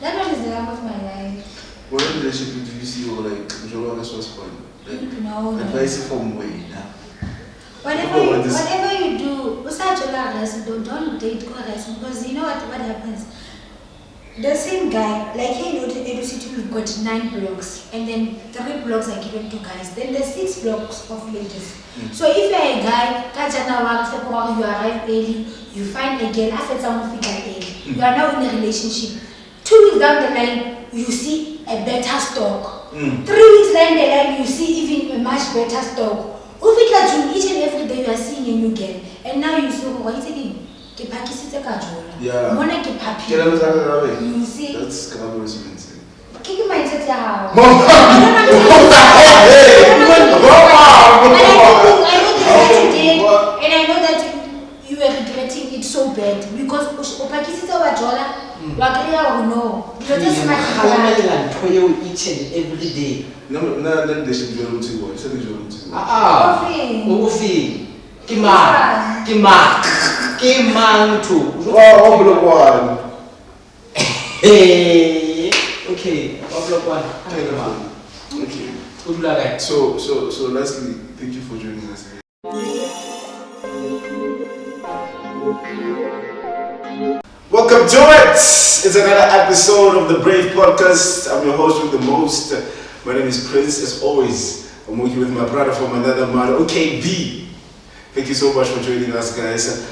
That one is the love of my life. What relationship do you see or like Joanna's was fun? Like, No. advice from way now. Whatever you do, don't date because you know what happens. The same guy, like here in Edo City, we've got 9 blocks, and then 3 blocks are given to guys. Then there's 6 blocks of ladies. So if you're a guy, you arrive early, you find a girl, after someone early, you are now in a relationship. 2 weeks down the line, you see a better stock. 3 weeks down the line, you see even a much better stock. Each and every day you are seeing a new girl, and now you see what is it? Yeah. You see, that's Karabelo's mindset. Kiki mindset ya. I know that you were regretting it so bad because opakisita wajola wakriya no. You just each and every day. No, they should be able to watch. Hey, okay. Okay. So lastly, thank you for joining us. Welcome to it. It's another episode of the Brave Podcast. I'm your host with the most. My name is Prince. As always, I'm working with my brother from another mother, OKB. Thank you so much for joining us, guys.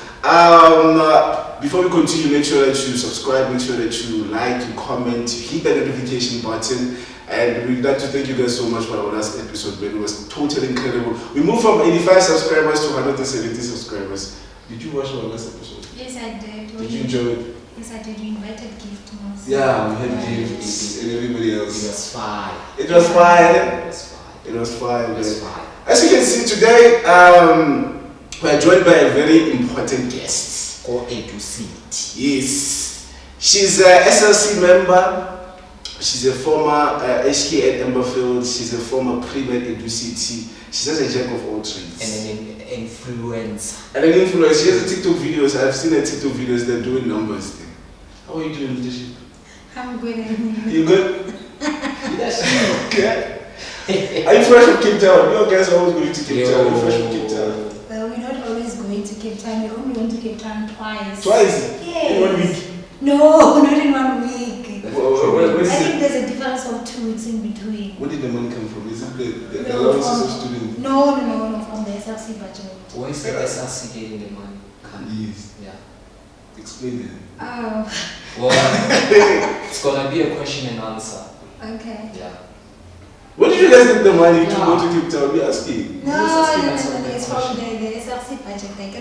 Before we continue, make sure that you subscribe, make sure that you like, you comment, you hit that notification button. And we'd like to thank you guys so much for our last episode, but it was totally incredible. We moved from 85 subscribers to 170 subscribers. Did you watch our last episode? Yes, I did. Did you enjoy it? Yes, I did. You invited gift most. Yeah, we had gifts and everybody else. It was fine. It was fine. It was fine. As you can see today, we are joined by a very important guest. Or A to C. Yes. She's a SRC member. She's a former HK at Emberfield. She's a former pre-med at UCT. She's just a jack of all trades. And an influencer. She has a TikTok videos. I've seen her TikTok videos. They're doing numbers. How are you doing, leadership? I'm good. You good? Yes. Okay. Are you fresh from Cape Town? You guys are always going to Cape Town. Are you fresh from Cape Town? Well, we're not always going to Cape Town. We only went to Cape Town twice. Twice? Yes. In 1 week? No, not in 1 week. I I think there's a difference of 2 weeks in between. Where did the money come from? Is it the allowances of students? No, from the SRC budget. Where is the SRC getting the money? Yes. Yeah. Explain it. Oh. Well, it's gonna be a question and answer. Okay. Yeah. Where did you guys get the money to go to Cape Town? We're asking. No, it's from the SRC budget. Like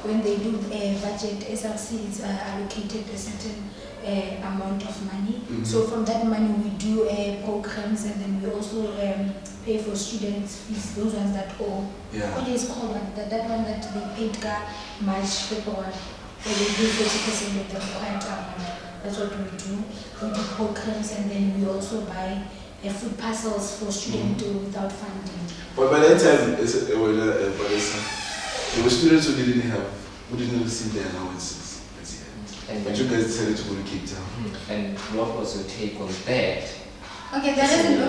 when they do a budget, SRC is allocated a certain amount of money. So from that money we do programs, and then we also pay for students' fees. Those ones that owe. Yeah. What is called that one that they paid March, February. Where they do 40% of the required amount. That's what we do. We do programs, and then we also buy food parcels for students without funding. But by that time, there were students who didn't receive their allowances. But you guys decided to go to Cape Town. And what was your take on that? Okay, that isn't the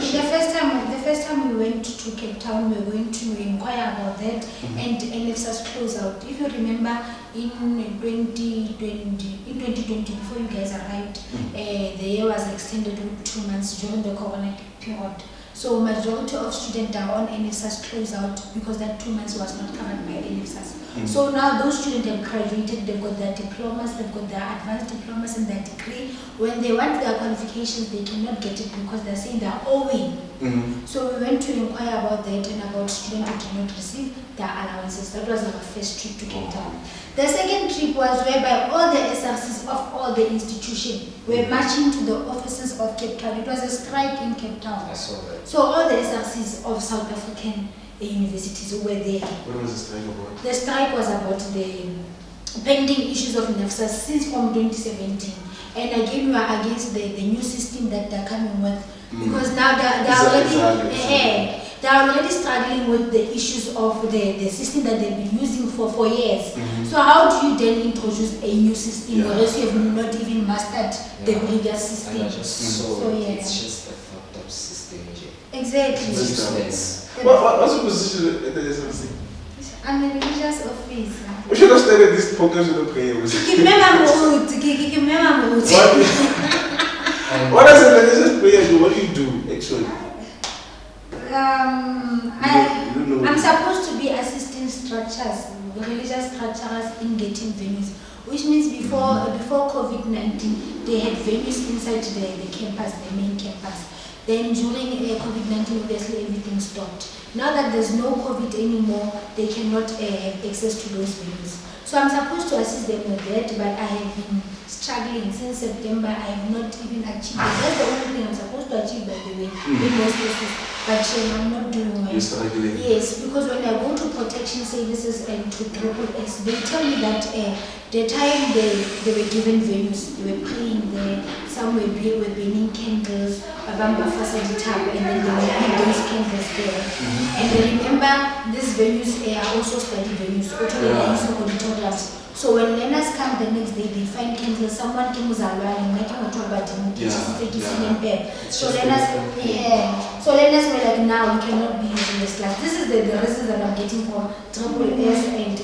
first time we went to Cape Town, we were going to inquire about that, and NFSA's close out. If you remember, in 2020, before you guys arrived, the year was extended with 2 months during the corona period. So majority of students are on NFSA's close out because that 2 months was not covered by NFSA's. So now those students have graduated, they've got their diplomas, they've got their advanced diplomas and their degree. When they want their qualifications, they cannot get it because they're saying they're owing. So we went to inquire about that and about students who did not receive their allowances. That was our first trip to Cape Town. The second trip was whereby all the SRCs of all the institutions were marching to the offices of Cape Town. It was a strike in Cape Town. I saw that. So all the SRCs of South African universities were there. What was the strike about? The strike was about the pending issues of NFSA since from 2017. And again, we are against the new system that they're coming with. Because now they're they are already struggling with the issues of the system that they've been using for years. So how do you then introduce a new system whereas you have not even mastered the previous system? And I just saw So, yeah. it's just a fucked up system. Exactly. It's useless. What's your position at the SRC? I'm a religious officer. We should have started this podcast with a prayer. What does a religious prayer do? What do you do actually? I'm supposed to be assisting structures, religious structures in getting venues, which means before COVID-19, they had venues inside the campus, the main campus. Then during COVID-19, obviously everything stopped. Now that there's no COVID anymore, they cannot have access to those venues. So I'm supposed to assist them with that, but I have been struggling since September. I have not even achieved it. That's the only thing I'm supposed to achieve, by the way, in most cases. But I'm not doing well. You're struggling? Yes, because when I go to protection services and to SSS, they tell me that the time they were given venues, they were praying there, some were burning candles, Babamba Facade Tab, and then they will leave those candles there. And they remember these venues are also study venues, using auditoriums. So when learners come the next day, they find candles, someone came with a and making a talk about So learners were like, now we cannot be using this class. This is the reason that I'm getting from SSS and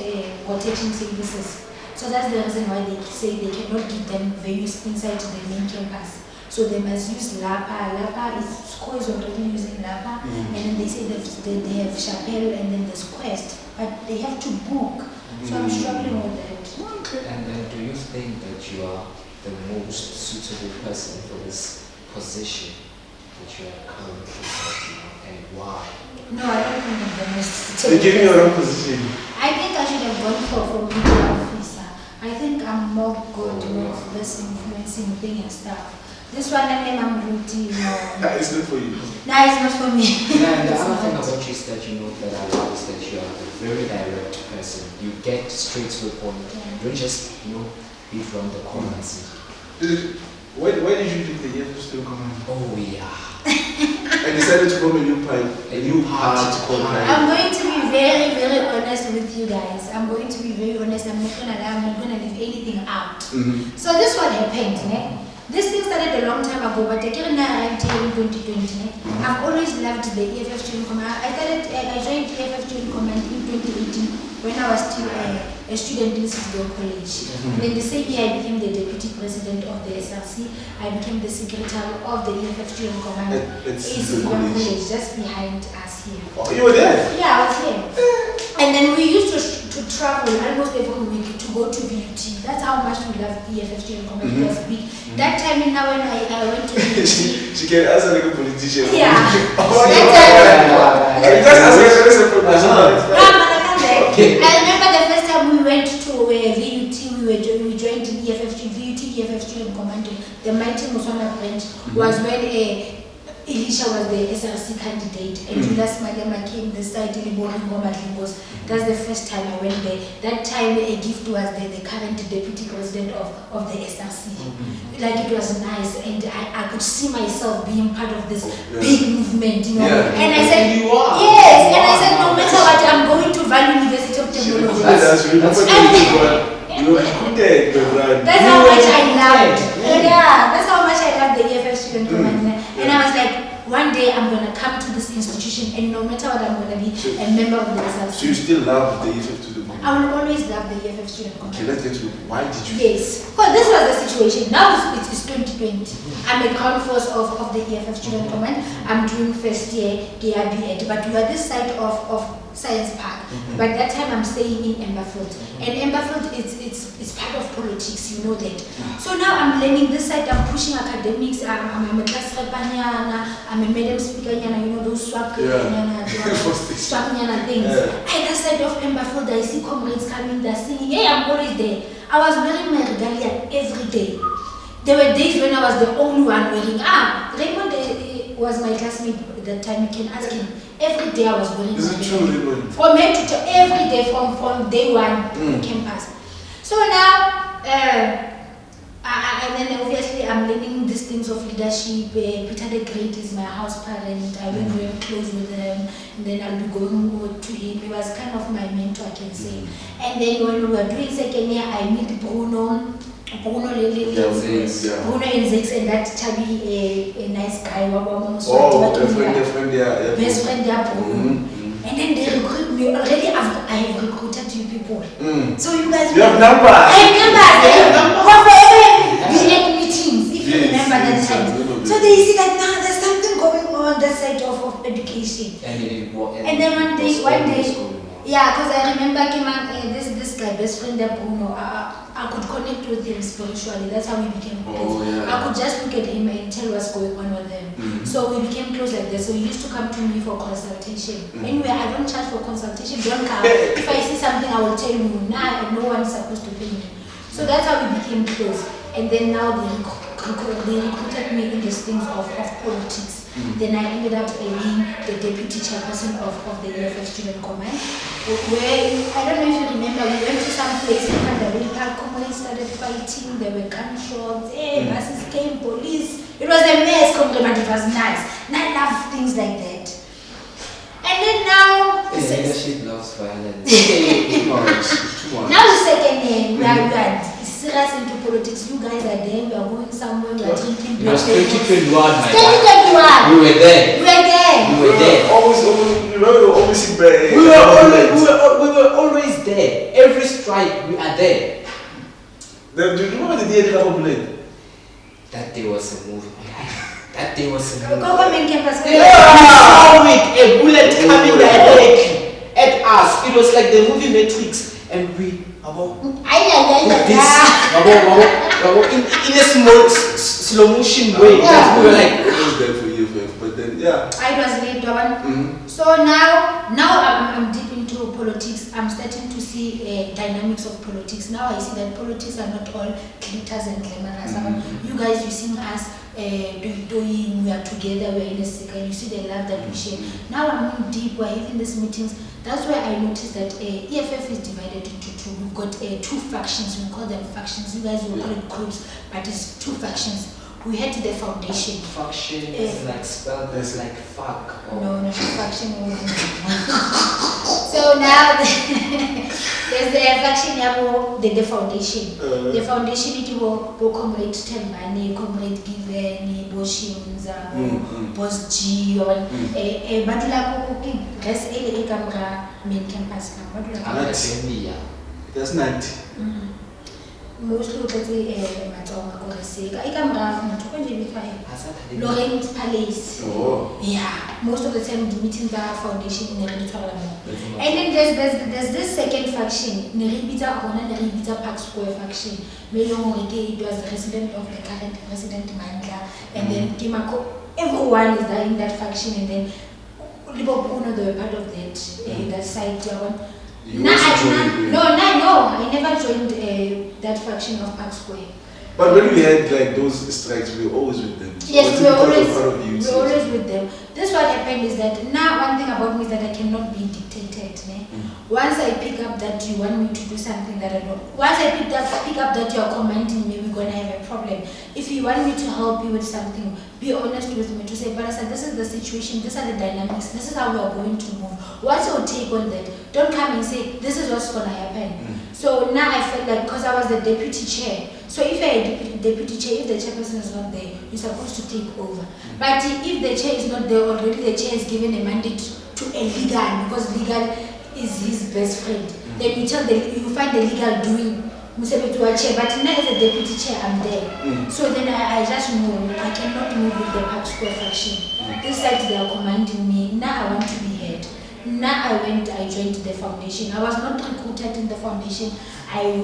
protection services. So that's the reason why they say they cannot give them venues inside the main campus. So they must use LAPA. LAPA school is already using LAPA, and then they say that they have Chapel and then there's Quest, but they have to book. So I'm struggling with that. Okay. And then do you think that you are the most suitable person for this position that you are currently holding, and why? No, I don't think I'm the most They suitable give you your person. own position. I think I should have gone for media officer. I think I'm more good with this influencing thing and stuff. This one, I mean, I'm routine. It's not for you. No, it's not for me. Yeah, and the other thing about you is that you know that I love is that you are a very direct person. You get straight to the point. You don't just, beat from the corners. Why did you pick the EFFC command? Oh yeah. I decided to form a new party called I'm going to be very, very honest with you guys. I'm going to be very honest. I'm not gonna leave anything out. So this what happened, né? This thing started a long time ago, but I arrived here in 2020. I've always loved the EFFC command. I joined EFFC command in 2018 when I was still a student in Sisbo College. Then the same year I became the deputy president of the SRC. I became the secretary of the EFFC command in Sisbo College, just behind us here. Oh, you were there? Yeah, I was here. And then we used to travel almost every week to go to VUT. That's how much we love the EFFC command. It was big. That time in now when I went to VUT. she can answer like a politician. Yeah. I remember the first time we went to VUT, we joined the EFFC and command. The mighty Musona branch was when Elisha was the SRC candidate and Julius Magama came the side in Boringos. That's the first time I went there. That time a gift was the current deputy president of the SRC. Like it was nice and I could see myself being part of this big movement, And I said, yes, and I said, no matter what, I'm going to Valley University of Technology. That's how much I loved. Yeah, that's how much I loved the EFFC command. And I was like, one day I'm going to come to this institution and no matter what I'm going to be a member of the SRC. So you still love the EFFC command? I will always love the EFFC command. Okay, let's get to it. Why did you? Yes, because this was the situation. Now it's 2020. I'm a ground force of the EFFC command. I'm doing first year DRB, but we are this side of Science Park. But that time I'm staying in Emberfield. And Emberfield it's part of politics, you know that. So now I'm learning this side, I'm pushing academics, I'm a class rep, I'm a madam speaker, those swap things. Either side of Emberfield, I see comrades coming, they're singing, hey, I'm always there. I was wearing my regalia every day. There were days when I was the only one wearing. Raymond was my classmate at that time, you can ask him. Every day I was wearing. Is it true, Raymond? From May to every day from day one on campus. So now, And then obviously I'm learning these things of leadership. Peter the Great is my house parent. I went very close with them. And then I'll be going over to him. He was kind of my mentor, I can say. And then when we were doing second year, I meet Bruno. Bruno Inzix, and that chubby, a nice guy. Different, yeah. Best friend, yeah, Bruno. And then they recruit me. Already I have recruited you people. So you guys... You have numbers. I have numbers. We had meetings, if you remember that time. So they see that now there's something going on that side of education. And then one day, yeah, because I remember this guy, best friend, Bruno, I could connect with him spiritually. That's how we became close. I could just look at him and tell what's going on with him. So we became close like this. So he used to come to me for consultation. Anyway, I don't charge for consultation. Don't come. If I see something, I will tell you. Nah, no one's supposed to pay me. So that's how we became close. And then now they recruited me in these things of politics. Then I ended up being the deputy chairperson of the EFF Student Command. Where, I don't know if you remember, we went to some place in Karabelo, comrades started fighting, there were gunshots, buses came, police. It was a mess, but it was nice. And I love things like that. And then now... leadership loves violence. Now the second name, we are serious into politics. You guys are there, we are going somewhere, we are drinking. It was 2021, my 2021. We were there. We were there. We were there. We were always there. Every strike, we are there. Do you remember the day that I played? That day was a movie. That day was a movie. Government campus. A bullet coming directly at us. It was like the movie Matrix, and we in a small slow motion way. We were like, I was there for EFF, but then I was late, So now I'm deep into politics. I'm starting to see dynamics of politics. Now I see that politics are not all glitters and glamorous. You guys, you sing us doing, we are together, we're in a circle. You see the love that we share. Now I'm deep. We're having these meetings. That's why I noticed that EFF is divided into two. We've got two factions. We call them factions. You guys will call it groups, but it's two factions. We had the foundation. Faction is like spelled as like fuck. No, not faction. So now there's the faction, the foundation. The foundation it will comrade Tembani, comrade Given, Boshimza, Boss G, or Badula cooking. That's a camera main campus. That's not. Mostly Lorraine Palace. Yeah, most of the time the meetings are foundation in the and then there's this second faction, Neribita Park Square faction. Melong was the resident of the current president MAANDA, and then Kimako. Everyone is there in that faction, and then Libopuno they were part of that side. No, I never joined that faction of Park Square. But when we had like those strikes, we were always with them. Yes, we were always with them. This what happened is that now one thing about me is that I cannot be dictated. Once I pick up that you want me to do something that I don't, once I pick up that you are commanding me, we're gonna have a problem. If you want me to help you with something, be honest with me to say, PALESA, this is the situation, these are the dynamics, this is how we are going to move. What's your take on that? Don't come and say, this is what's gonna happen. So now I felt like, because I was the deputy chair, so if you're a deputy chair, if the chairperson is not there, you're supposed to take over. But if the chair is not there already, the chair is given a mandate to a legal, because legal is his best friend. Then you find the legal doing Musebetu chair, but now as a deputy chair, I'm there. So then I just know I cannot move with the Park Square faction. This side they are commanding me. Now I want to be heard. Now I joined the foundation. I was not recruited in the foundation. I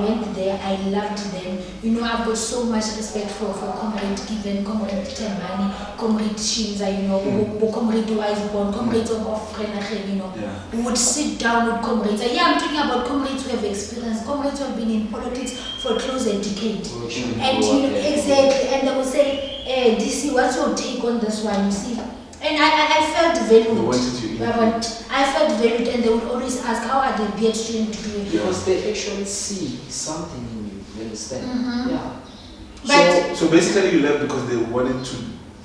went there, I loved them. You know, I've got so much respect for Comrade Given, Comrade Tembani, Comrade Shinza, you know, Comrade Wiseborn, Comrades of Frenachen, you know, who would sit down with comrades. I'm talking about comrades who have experience, comrades who have been in politics for close a decade. And you know, exactly, and they will say, DC, what's your take on this one, you see? And I felt valued. I felt valued, and they would always ask, how are the BH students doing? Because they actually see something in you. understand? Mhm. Yeah. But So basically you left because they wanted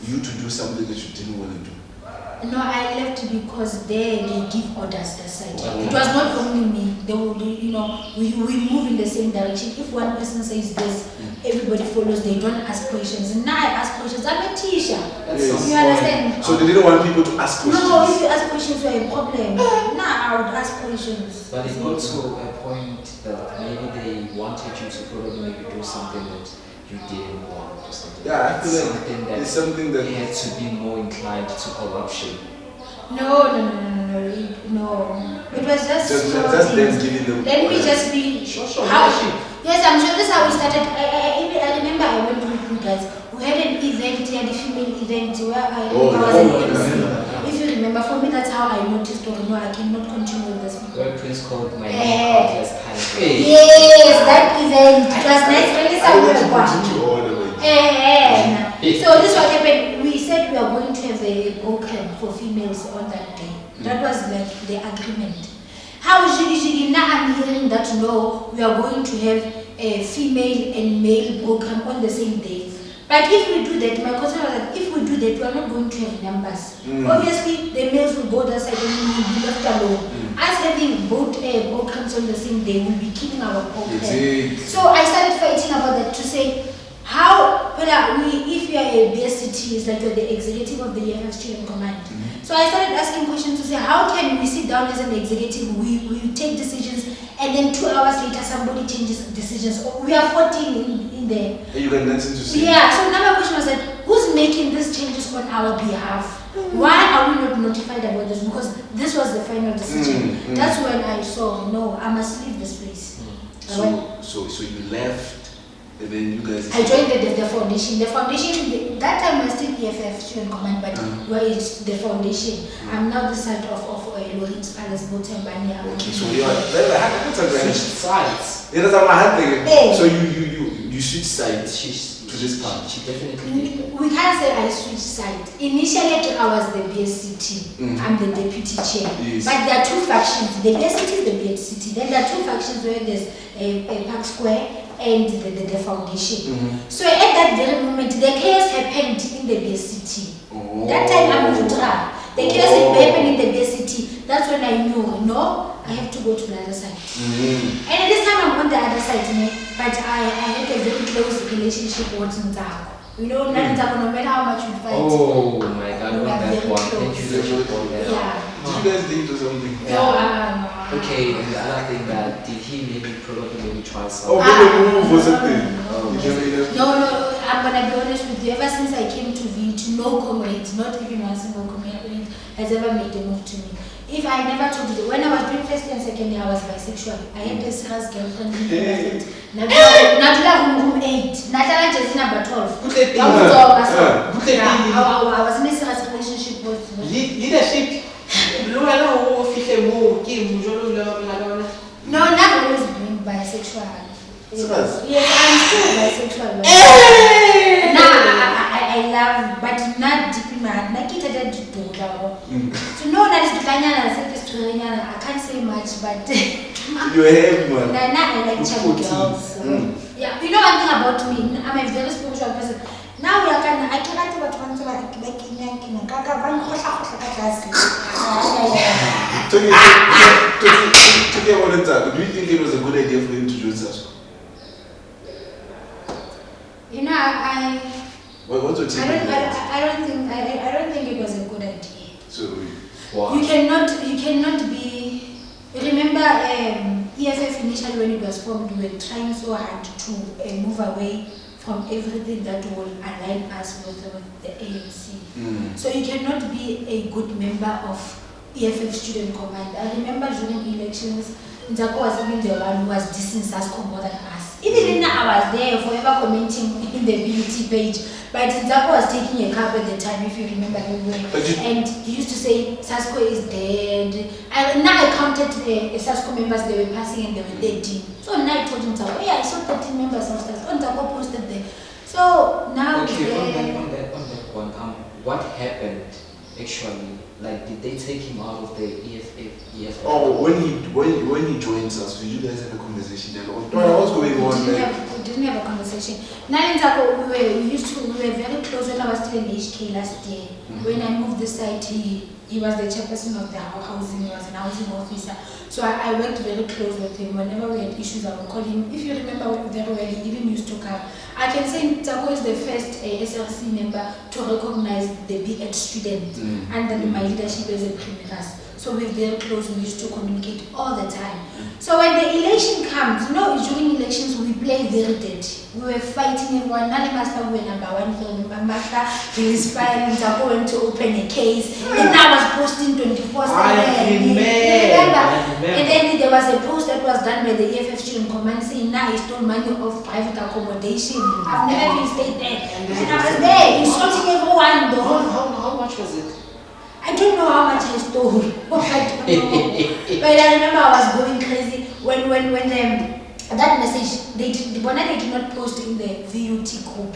you to do something that you didn't want to do. no, I left because they give orders that side. Okay. It was not only me. They would, we move in the same direction. If one person says this, everybody follows. They don't ask questions. And now I ask questions. I'm a teacher. That's Yes. You understand? So they didn't want people to ask questions. No, if you ask questions, you're a problem. Now I would ask questions. But it's also a point that maybe they wanted you to probably maybe do something that you didn't want or something. Yeah, I feel like something that it's something that they had to be more inclined to corruption. No. It was just small just them things. giving them. Let me just be Social how. leadership. Yes, I'm sure this is how we started. I remember I went with you guys. We had an event, we had a female event where I was an MC. If you remember, for me that's how I noticed. Oh no, I cannot continue with this. Where Prince called my Eh. podcast. Yes, that event. It was nice. Really, I wanted to somewhere. continue all the way. So this what happened. We said we are going to have a program for females on that day. That was like the agreement. How Jigi now I'm hearing that no, we are going to have a female and male program on the same day. But if we do that, my concern was that if we do that, we are not going to have numbers. Obviously, the males will go that side and we will be left alone. Us having both programs on the same day will be killing our program. So I started fighting about that to say, how, if you are a BSCT, it's like you're the executive of the EFFSC in command. So I started asking questions to say, how can we sit down as an executive, we take decisions, and then 2 hours later somebody changes decisions. We are 14 in there. And you got nothing to say. Yeah, so another question was that, who's making these changes on our behalf? Why are we not notified about this? Because this was the final decision. That's when I saw, no, I must leave this place. So you left. And then you guys. I joined the foundation. The foundation, that time was still EFF student command, but where is the foundation? I'm now the side of Lawrence Palace, Botembani. Okay, so you are Switch sides. Yeah, that's my hand thing. Hey. So you switch sides to this part. She definitely did that. We can't say I switched side. Initially, I was the BSCT. I'm the deputy chair. Yes. But there are two factions. The BSCT is the BSCT. Then there are two factions where there's a Park Square and the foundation. So at that very moment, the chaos happened in the BSCT. That time I moved up. The chaos happened in the BSCT. That's when I knew, no, I have to go to the other side. And at this time I'm on the other side, but I had a very close relationship with NTSAKO. You know, NTSAKO, no matter how much we fight. Oh my God, we not are that very one. close. Thank you for that. Yeah. Did you guys date or something? No. Okay, and the other thing that did he maybe try something? Oh, maybe move or something. No, I'm gonna be honest with you. Ever since I came to VT, no comrade, not even one single comrade has ever made a move to me. If I never told you, when I was doing first and second year, I was bisexual. I had a serious girlfriend. Nadula room 8. Natala just number 12. I was in a serious relationship with leadership. No, not always being bisexual. Serious? Yes, I'm still bisexual. I love, but not deep in my heart. Like it had to do. So no, that is the I can't say much, but You're a heavy man. I like child girls. Yeah, you know one thing about me. I'm a very spiritual person. Now I can't about one to like Talking about NTSAKO, do you think it was a good idea for him to join SASCO? You know, What's your take on that? I don't think it was a good idea. So, Wow. You cannot be. Remember, EFF initially when it was formed, we were trying so hard to move away from everything that will align us with the ANC. So you cannot be a good member of EFF Student Command. I remember during elections, NTSAKO was even the one who was dissing SASCO more than us. Even then I was there forever commenting in the BUT page. But NTSAKO was taking a cab at the time, if you remember and he used to say, SASCO is dead. And now I counted the SASCO members they were passing and they were 13. So now I told NTSAKO, oh yeah, I saw 13 members of SASCO. NTSAKO posted there. So now okay, on that one, what happened actually, like, did they take him out of the EFF? Oh, when he joins us, did you guys have a conversation then? What's going on? We didn't have a conversation. NTSAKO, we were very close when I was still in HK last year. When I moved this site, he was the chairperson of the housing, he was an housing officer. So I worked very close with him. Whenever we had issues, I would call him. If you remember very well, he even used to come. I can say NTSAKO is the first SRC member to recognize the BEd student under my leadership as a criminals. So we're very close, we used to communicate all the time. So when the election comes, you know, during elections we play very dirty. We were fighting everyone. Master, we were #1 film. Master, he is filing. NTSAKO went to open a case. And I was posting 24/7. Remember? And then there was a post that was done by the EFF student command saying, now he stole money of private accommodation. I've never been stayed there. And I was there insulting everyone. How much was it? I don't know how much I stole. I don't know. But I remember I was going crazy when that message, they did not post in the VUT group.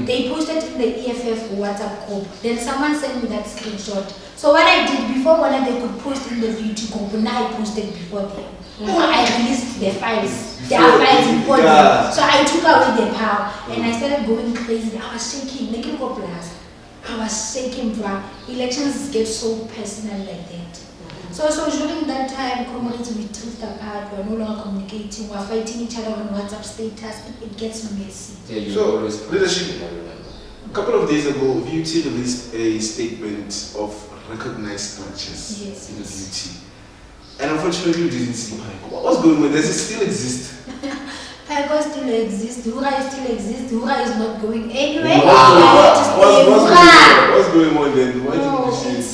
They posted in the EFF WhatsApp group. Then someone sent me that screenshot. So what I did before, when they could post in the VUT group, now I posted before them. I released the files. There are files before them. So I took away the power and I started going crazy. I was shaking, making go plus. I was shaking, bro. Elections get so personal like that. So during that time, communities we drift apart. We're no longer communicating. We're fighting each other on WhatsApp status. It gets messy. Yeah, so leadership. A couple of days ago, VUT released a statement of recognized structures in the VUT, and unfortunately, we didn't see PAYCO. What was going on? Does it still exist? PAYCO still exists, Hura still exists, Hura is not going anywhere. What's going on then? Why didn't you see it?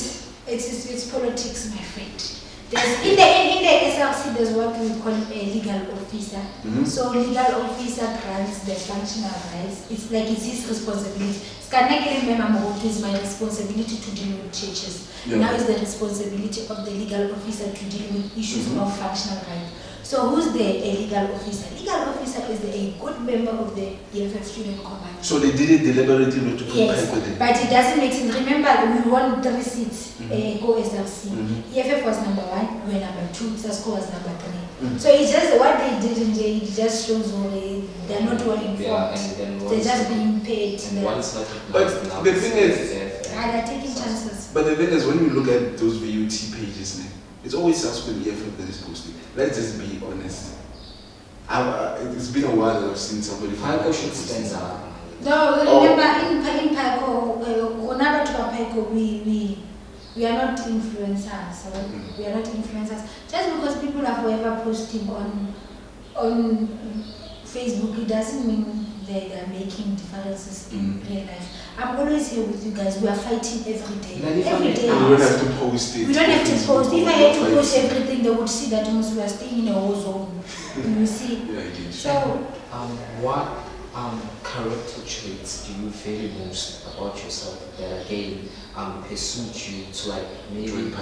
It's politics, my friend. In the SRC, there's what we call a legal officer. So legal officer grants the functional rights. It's like it's his responsibility. It's my responsibility to deal with churches. Now it's the responsibility of the legal officer to deal with issues of functional rights. So who's the legal officer? Legal officer is a good member of the EFF student command. So they did it deliberately not to put PAYCO there? But it doesn't make sense. Remember, we won 3 seats, go SRC. EFF was #1, we were #2, SASCO was #3. So it's just what they did, it just shows they're not well informed. They're just being paid. But the thing is, they're taking chances. But the thing is, when you look at those VUT pages, it's always SASCO and EFF that is posting. Let's just be honest. It's been a while that I've seen somebody from PAYCO should stand up. No, remember in PAYCO, we are not influencers. We are not influencers. Just because people are forever posting on Facebook, it doesn't mean they are making differences in real life. I'm always here with you guys. We are fighting every day. Every day. And we don't have to post it. We don't have to post. If I had to post everything, they would see that we are staying in a war zone. You see? So, what character traits do you value most about yourself that again pursued you to like maybe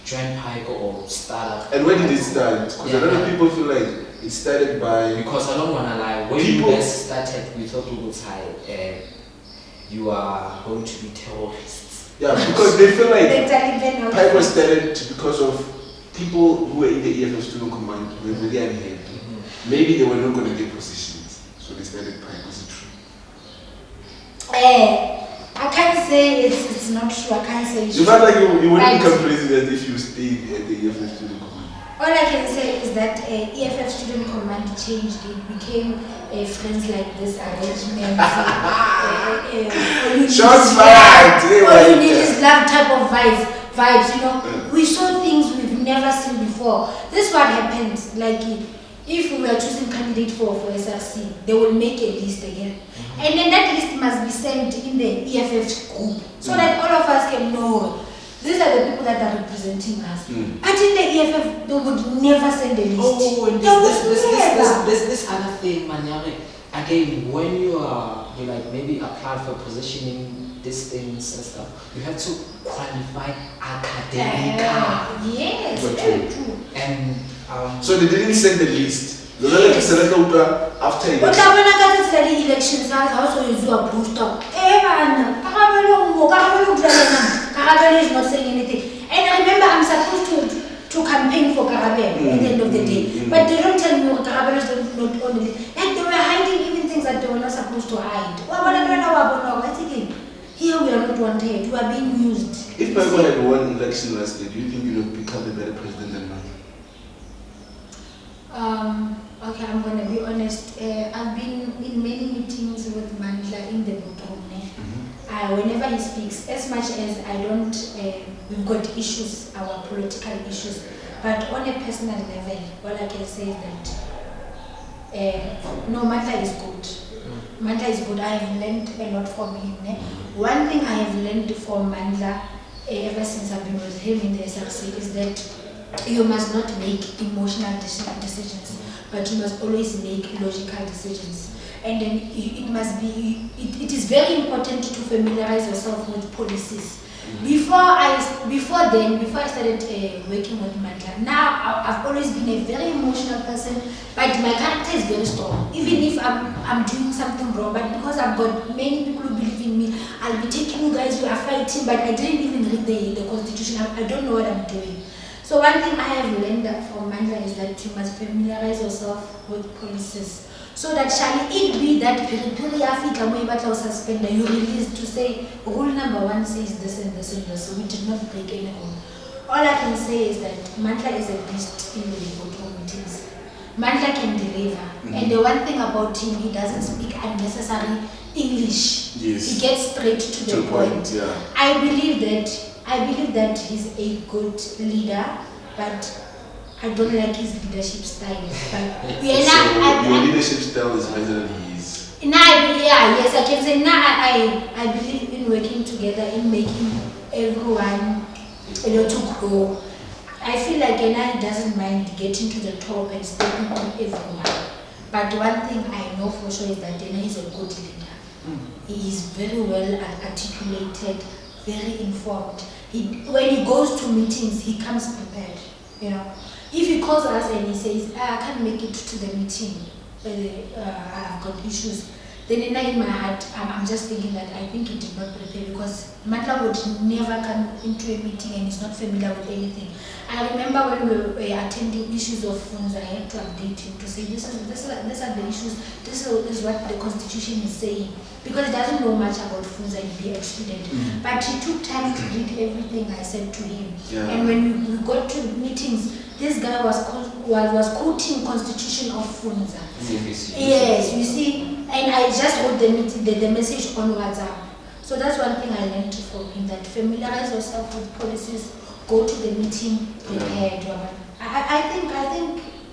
join PAYCO or start up? And when did it start? Because a lot of people feel like it started by. Because I don't wanna lie, when you guys started, we thought we would you are going to be terrorists. Yeah, because they feel like PAYCO started because of people who were in the EFF student command were really unhappy. Maybe they were not going to get positions, so they started PAYCO. Is it true? I can't say it's not true. I can't say it's true. You felt like you wouldn't become president if you stayed at the EFF student command. All I can say is that EFF student command changed. It became friends like this arrangement. Shots fired! All you need is love type of vibes, you know. We saw things we've never seen before. This is what happens. Like if we were choosing candidate for SRC, they will make a list again. And then that list must be sent in the EFF group so that all of us can know these are the people that are representing us. But in the EFF, they would never send a list. Oh, and there's this other thing, Manyari. Again, when you like maybe apply for positioning these things and stuff, you have to qualify academically. Yes, very true. And so they didn't send the list. They only select after election. But the elections also use a booster. Karabelo is we are not wanted, we are being used. If PAYCO had won election last year, do you think you would have become a better president than mine? Okay, I'm gonna be honest. I've been in many meetings with Mandla in the boardroom. Whenever he speaks, as much as I don't, we've got issues, our political issues, but on a personal level, all I can say is that no, Mandla is good. Mandla is good. I have learned a lot from him. One thing I have learned from Mandla ever since I've been with him in the SRC is that you must not make emotional decisions, but you must always make logical decisions. And then it must be, it is very important to familiarize yourself with policies. Before I started working with Mandla, now I've always been a very emotional person, but my character is very strong. Even if I'm doing something wrong, but because I've got many people who believe in me, I'll be taking you guys, we are fighting, but I didn't even read the constitution, I don't know what I'm doing. So one thing I have learned from Mandla is that you must familiarize yourself with policies. So that shall it be that you release to say rule number 1 says this and this and this, so we did not break any rule. All I can say is that Mandla is a beast in the boardroom meetings. Mandla can deliver. And the one thing about him, he doesn't speak unnecessary English. Yes. He gets straight to the point. Yeah. I believe that he's a good leader, but I don't like his leadership style. But your leadership style is better than his. Yes, I can say now I believe in working together, in making everyone to grow. I feel like Enai doesn't mind getting to the top and stepping on everyone. But one thing I know for sure is that Enai is a good leader. He is very well articulated, very informed. When he goes to meetings, he comes prepared. If he calls us and he says, I can't make it to the meeting, I've got issues, then in my heart, I'm just thinking that I think he did not prepare, because Mandla would never come into a meeting and is not familiar with anything. I remember when we were attending issues of funds, I had to update him to say, these are the issues, this is what the constitution is saying, because he doesn't know much about funds and be a student. But he took time to read everything I said to him. Yeah. And when we got to meetings, this guy was quoting constitution of funds. Yes, you see, and I just wrote the message on WhatsApp. So that's one thing I learned from him, that familiarize yourself with policies, go to the meeting prepared. I think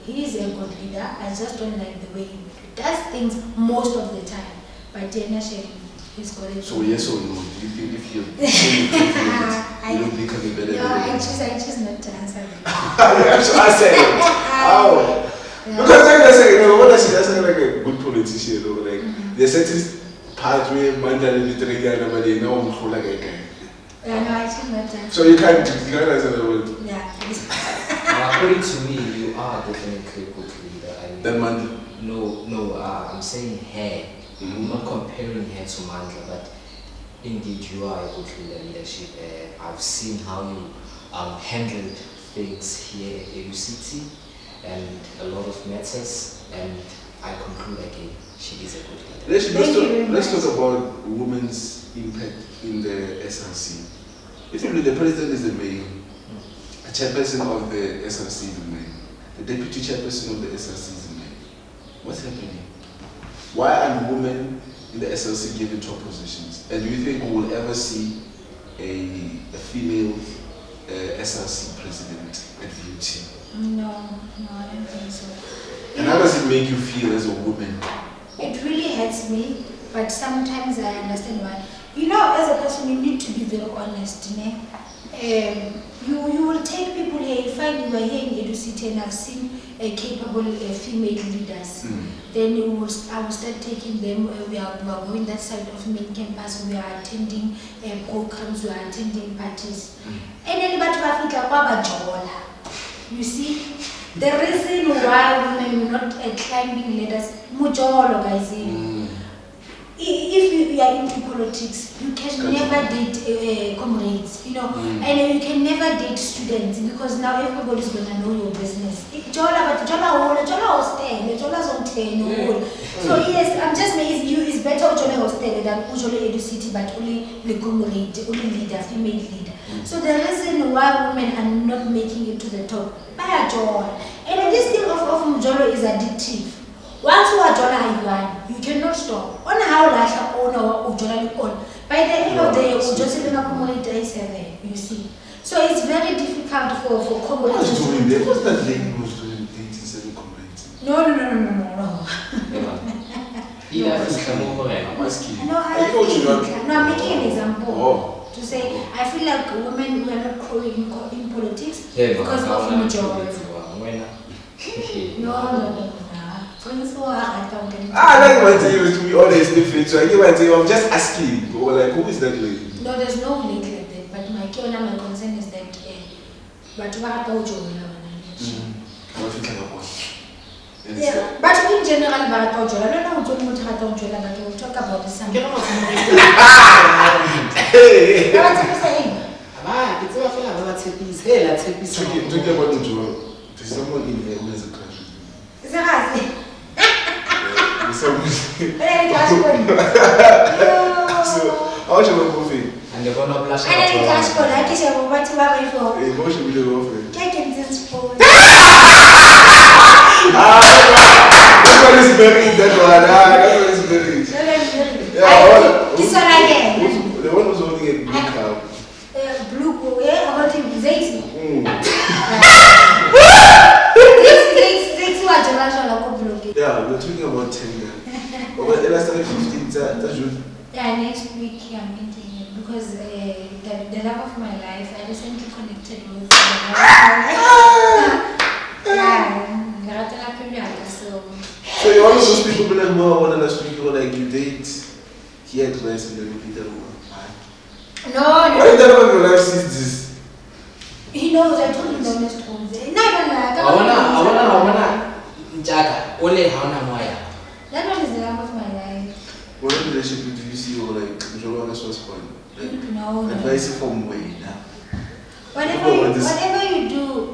he is a good leader. I just don't like the way he does things most of the time. But he's got it. So yes or no? Do you think if you don't become a better leader? No, I choose not to answer that. I say it. Oh. Yeah. Because like I say, what I say, that's like a good politician, like there's certain parts where Mandla and the Trigger, but they know who like a guy. Yeah, no, I choose not to answer. So you can't answer the word. Yeah. According to me, you are definitely a good leader. Then Mandla? No, I'm saying her. I'm not comparing her to Mandla, but indeed you are a good leadership. I've seen how you handled things here at AUCT and a lot of matters, and I conclude again, she is a good leader. Let's talk about women's impact in the SRC. If the president is the main, a chairperson of the SRC is the main, the deputy chairperson of the SRC is the main. What's happening? Why are women in the SRC given top positions? And do you think we will ever see a female SRC president at VUT? No, I don't think so. And how does it make you feel as a woman? It really hurts me, but sometimes I understand why. As a person, you need to be very honest. You will take people here, you find you are here in Edo City and I've seen capable female leaders. Then I will start taking them, we are going that side of main campus, we are attending programs, we are attending parties. And anybody who Africa, you see, the reason why women are not climbing ladders, mujolo guys. if you are into politics, you can never date comrades, you know, and you can never date students because now everybody's gonna know your business. So yes, I'm just saying it's better to hostel than usually educity, but only the comrade, only leader, female leader. So the reason why women are not making it to the top, and this thing of Mjolo is addictive. Once you are Jola, you cannot stop. On how Lasha own or Jola on. By the end of the day, you see. So it's very difficult for comrades. What's that lady who was doing 87 comrades? No. I'm asking. No, I'm making an example. To say, I feel like women were not growing in politics because of majority. No. That's what I to be honest, I'm just asking. Like, who is that lady? No, there's no lady like that. But my concern is that yeah, but in general, I don't know but we'll talk about this something. Talking about the job, there's someone in there who has a crush with you. So, how should we go for? And they're gonna blush. I didn't cash for like you said, what you are for? How should we go for? Take this phone. That one is buried. That one is buried. This one again. The one who's holding a blue cow. Blue, yeah, holding Zazy. Yeah, we're talking about 10 years. But I started 15, that's June. Yeah, next week I'm meeting him because the love of my life, I recently connected with So you're one of those people who like, more one last week, or like you date, he had nice and then repeat that one. No. Why did that one of your life sees this? He knows, I told him the honest truth. I wanna Jaga, only how Moya. That one is the love of my life. What relationship do you see or like Joanna was fun? Like, no. Advice from way now. Whatever you do,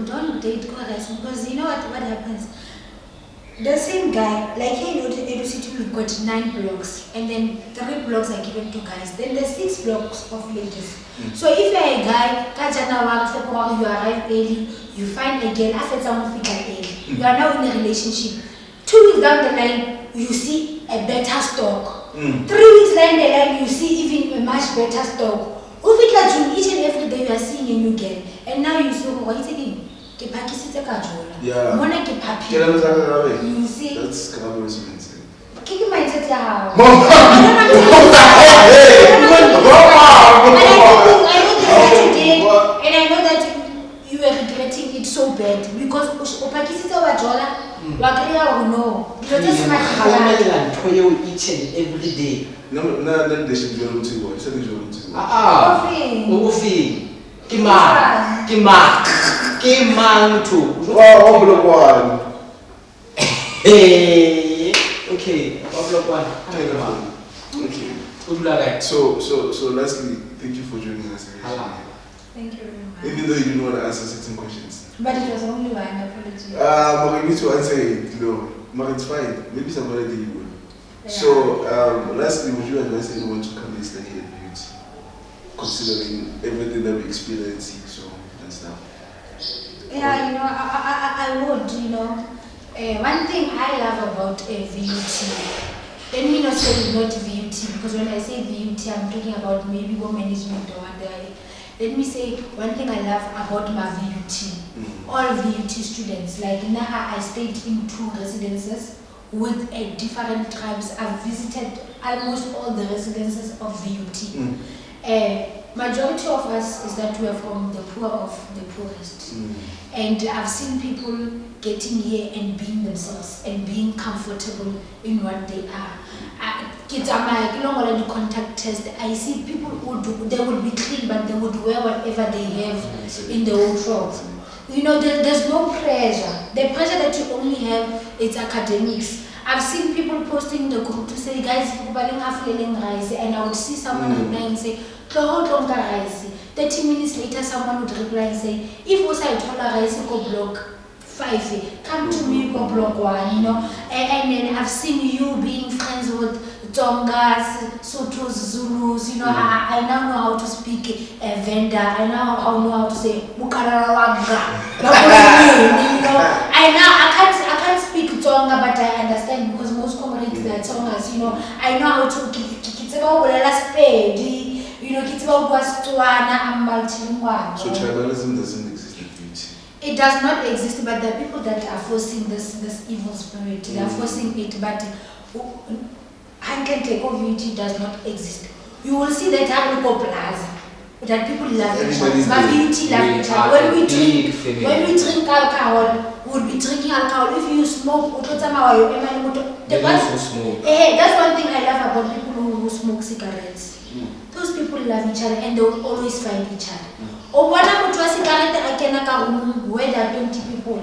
don't date because you know what happens. The same guy, like here in Edo City, we've got 9 blocks, and then 3 blocks are given to guys. Then there's 6 blocks of ladies. So if you're a guy, you arrive early, you find a girl, after someone early, you are now in a relationship. 2 weeks down the line, you see a better stock. 3 weeks down the line, you see even a much better stock. Each and every day you are seeing a new girl, and now you see what is it? Yeah. You see? That's Karabelo mindset. Kiki mindset ya. And I know that you are regretting it so bad because opakisita wajola wakriya no. You just each and every day. No, they should be able to go. You said they should be able to go. Kimang too. Oh, block one. Hey. Okay. Block one. Okay. So lastly, thank you for joining us. Thank you very much. Even though you didn't want to answer certain questions. But it was only one apology. We need to answer it. No, but it's fine. Maybe somebody did good. Yeah. So lastly, would you advise anyone to come and study at beauty, considering everything that we experience here, so and stuff? Yeah, you know, I would, you know. One thing I love about VUT, let me not say not VUT, because when I say VUT, I'm talking about maybe war management or whatever. Let me say one thing I love about my VUT. All VUT students, like now I stayed in 2 residences with different tribes. I've visited almost all the residences of VUT. Majority of us is that we are from the poor of the poorest. And I've seen people getting here and being themselves and being comfortable in what they are. Kids are like, contact test. I see people who they would be clean, but they would wear whatever they have in the wardrobe. You know, there's no pressure. The pressure that you only have is academics. I've seen people posting in the group to say, guys, and I would see someone reply and say, 30 minutes later, someone would reply and say, if also I told her rice go block 5, come to me go block 1, you know. And then I've seen you being friends with Tongas, Sotos, Zulus, you know. I now know how to speak Venda. I now know how to say Mukararawaga. You know, I can't speak Tonga, but I understand because most communities are Tongas, you know. I know how to you know, so tribalism doesn't exist in beauty. It does not exist, but there are people that are forcing this evil spirit. They are forcing it, but beauty does not exist. You will see that Hamiko Plaza, that people love each other, but beauty love each other. When we drink alcohol, we'll be drinking alcohol. If you smoke, that's one thing I love about people who smoke cigarettes. Those people love each other and they will always find each other. Or one of the cigarette where there are 20 people,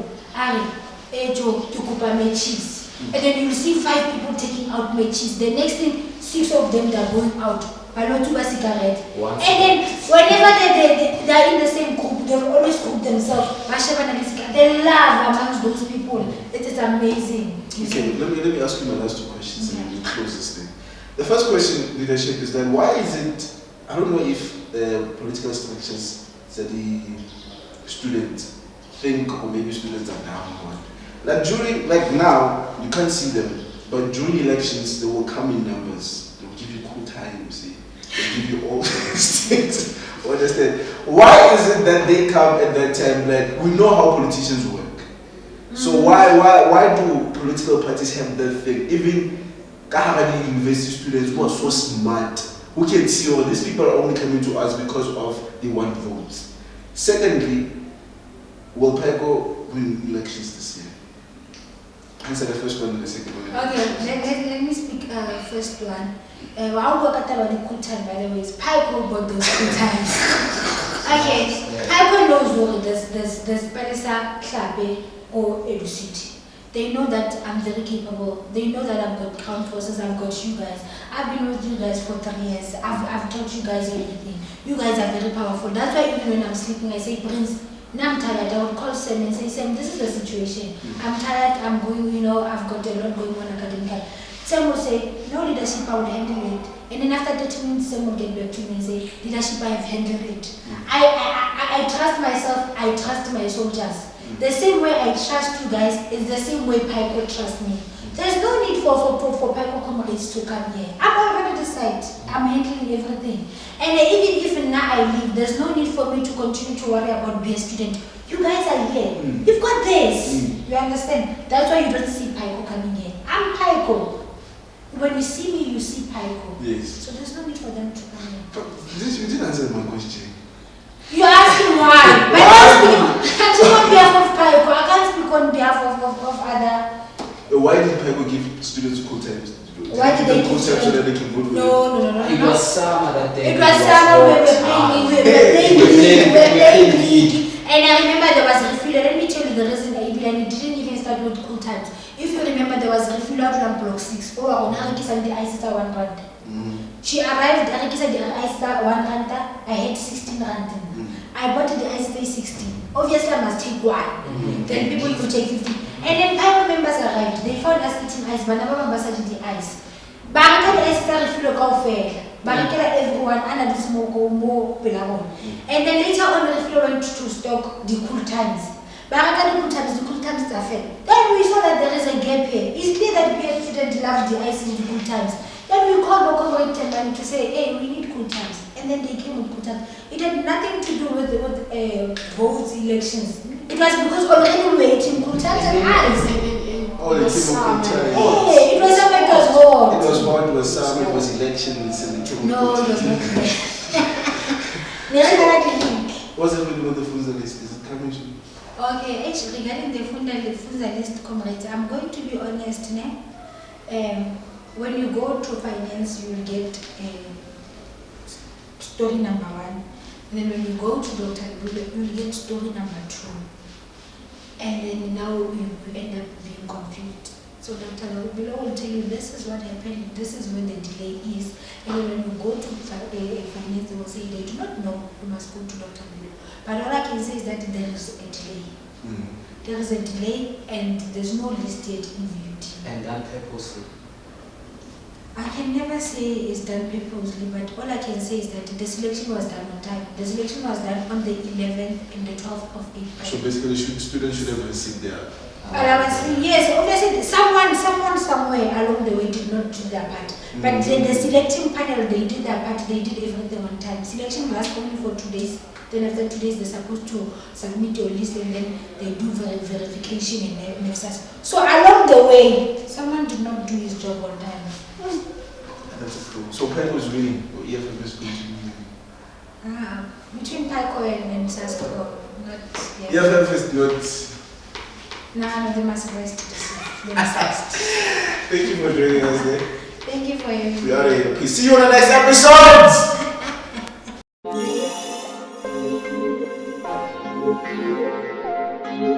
cheese. And then you see 5 people taking out my cheese. The next thing, 6 of them are going out. Cigarette. And then whenever they are in the same group, they will always group themselves. They love amongst those people. It is amazing. Okay, let me ask you my last 2 questions and we close this thing. The first question, leadership, is that why is it, I don't know if the political structures that the students think, or maybe students are down on. Like during, like now, you can't see them, but during elections, they will come in numbers. They'll give you cool times, they'll give you all these things. Understand? Why is it that they come at that time? Like, we know how politicians work. So why do political parties have that thing? Even university students who are so smart, who can see, oh, these people are only coming to us because of they want votes. Secondly, will PAYCO win elections this year? Answer the first one and the second one. Okay, let me speak first one. I'll work at the cool time, by the way. PAYCO got those cool times. Okay, PAYCO knows what there's PALESA HLAPE or Edu City. They know that I'm very capable. They know that I've got ground forces, I've got you guys. I've been with you guys for 3 years. I've taught you guys everything. You guys are very powerful. That's why even when I'm sleeping, I say, Prince, now I'm tired. I would call Sam and say, Sam, this is the situation. I'm tired, I'm going, you know, I've got a lot going on academically. Sam will say, no leadership, I will handle it. And then after 30 minutes, Sam will get back to me and say, leadership, I have handled it. I trust myself, I trust my soldiers. The same way I trust you guys is the same way PAYCO trusts me. There's no need for PAYCO comrades to come here. I'm already decided. I'm handling everything. And even if now I leave, there's no need for me to continue to worry about being a student. You guys are here. You've got this. You understand? That's why you don't see PAYCO coming here. I'm PAYCO. When you see me, you see PAYCO. Yes. So there's no need for them to come here. But you didn't answer my question. You're asking why? But I can't speak on behalf of PAYCO. I can't speak on behalf of other. Why did PAYCO give students cool times? Why did they give cool times so that they can vote for No. It was summer that day. It was summer. We were playing league. And I remember there was a refuel. Let me tell you the reason I didn't even start with cool times. If you remember, there was a refuel out on block 6. Oh, on Arikis and the ISISA 1 rand. She arrived, Arikis and the ISISA 1 rand. I had 16 rand. I bought the ISISA 16. Obviously, I must take 1. Then people could take 50. And then PAYCO members arrived. They found us eating ice, but never members had the ice. Baraka the ISISA refuel go fair. Baraka everyone, and this more belong. And then later on, the refuel went to stock the cool times. Baraka the cool times are fair. Then we saw that there is a gap here. It's clear that PF students love the ice in the cool times. Then we called Boko and to say, hey, we need cool times. And then they came with cool times. It had nothing to do with votes, elections. It was because already we were eating cool times and ice. Oh, they came with cool times. Hey, it was summer, it was hot. It was hot, it was summer, it was elections, and they came with No, cool it was times. not. What's happening with the Funza list? Is it coming to? Okay, actually, regarding the Funza list, comrades, I'm going to be honest now. When you go to finance, you will get story number 1. And then when you go to Dr. you will get story number 2. And then now you end up being confused. So Dr. Karabelo will tell you this is what happened, this is where the delay is. And then when you go to finance, they will say they do not know, you must go to Dr. Karabelo. But all I can say is that there is a delay. There is a delay and there's no list yet in VUT. And done purposely. I can never say it's done purposely, but all I can say is that the selection was done on time. The selection was done on the 11th and the 12th of April. So basically, students should have received their. Yes, obviously, someone somewhere along the way did not do their part. But the selecting panel, they did their part, they did everything on time. Selection lasts only for 2 days. Then after 2 days, they're supposed to submit your list and then they do verification and EFFSC. So along the way, someone did not do his job on time. That's true. So PAYCO is winning, or EFFSC is going to be winning? Between PAYCO and NTSAKO, not yet. EFFSC is not. No, they must rest. They must rest. Thank you for joining us there. Thank you for having me. We are here. Peace. See you on the next episode.